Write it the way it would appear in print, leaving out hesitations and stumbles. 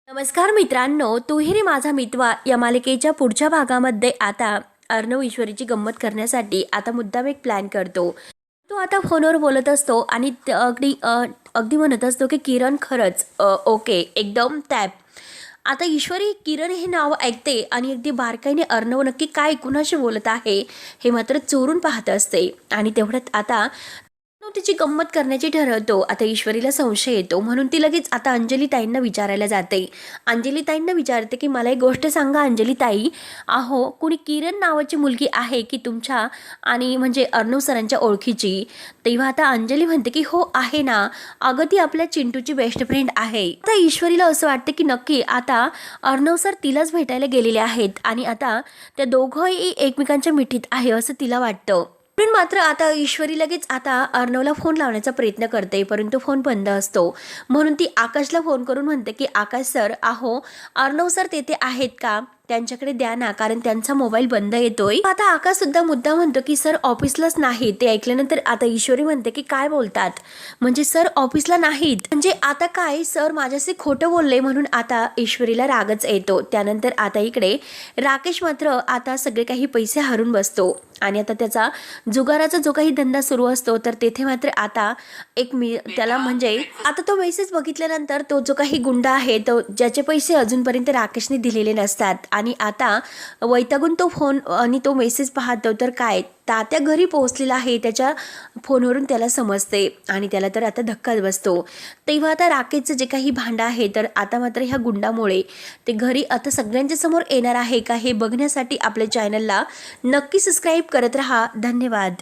नमस्कार मित्रांनो, तूही रे माझा मितवा या मालिकेच्या पुढच्या भागामध्ये आता अर्णव ईश्वरीची गंमत करण्यासाठी आता मुद्दाम एक प्लॅन करतो. तो आता फोनवर बोलत असतो आणि अगदी म्हणत असतो की किरण खरंच ओके एकदम टॅप. आता ईश्वरी किरण हे नाव ऐकते आणि अगदी बारकाईने अर्णव नक्की काय कुणाशी बोलत आहे हे मात्र चोरून पाहत असते. आणि तेवढ्यात आता तो तिची गंमत करण्याची ठरवतो. आता ईश्वरीला संशय येतो म्हणून ती लगेच आता अंजली ताईंना विचारायला जाते. अंजली ताईंना विचारते की मला एक गोष्ट सांगा अंजली ताई, अहो कुणी किरण नावाची मुलगी आहे की तुमच्या आणि म्हणजे अर्णव सरांच्या ओळखीची? तेव्हा आता अंजली म्हणते की हो आहे ना, अगं ती आपल्या चिंटूची बेस्ट फ्रेंड आहे. आता ईश्वरीला असं वाटते की नक्की आता अर्णव सर तिलाच भेटायला गेलेले आहेत आणि आता त्या दोघंही एकमेकांच्या मिठीत आहे असं तिला वाटतं. पण मात्र आता ईश्वरी लगेच आता अर्णवला फोन लावण्याचा प्रयत्न करते, परंतु फोन बंद असतो. म्हणून ती आकाशला फोन करून म्हणते की आकाश सर, अहो अर्णव सर तेथे आहेत का? त्यांच्याकडे द्या ना, कारण त्यांचा मोबाईल बंद येतोय. आता आकाश सुद्धा मुद्दा म्हणतो की सर ऑफिसलाच नाही. ते ऐकल्यानंतर आता ईश्वरी म्हणते की काय बोलतात, म्हणजे सर ऑफिसला नाहीत म्हणजे आता काय? सर माझ्याशी खोटं बोलले. म्हणून आता ईश्वरीला रागच येतो. त्यानंतर आता इकडे राकेश मात्र आता सगळे काही पैसे हरून बसतो आणि आता त्याचा जुगाराचा जो काही धंदा सुरू असतो तर तेथे मात्र आता त्याला म्हणजे आता तो मेसेज बघितल्यानंतर तो जो काही गुंडा आहे तो ज्याचे पैसे अजूनपर्यंत राकेशने दिलेले नसतात आणि आता वैतागून तो फोन आणि तो मेसेज पाहतो तर काय तात्या घरी पोहोचलेला आहे त्याच्या फोनवरून त्याला समजते आणि त्याला तर आता धक्काच बसतो. तेव्हा आता राकेशचं जे काही भांडं आहे तर आता मात्र ह्या गुंडामुळे ते घरी आता सगळ्यांच्या समोर येणार आहे का हे बघण्यासाठी आपल्या चॅनलला नक्की सबस्क्राईब करत राहा. धन्यवाद.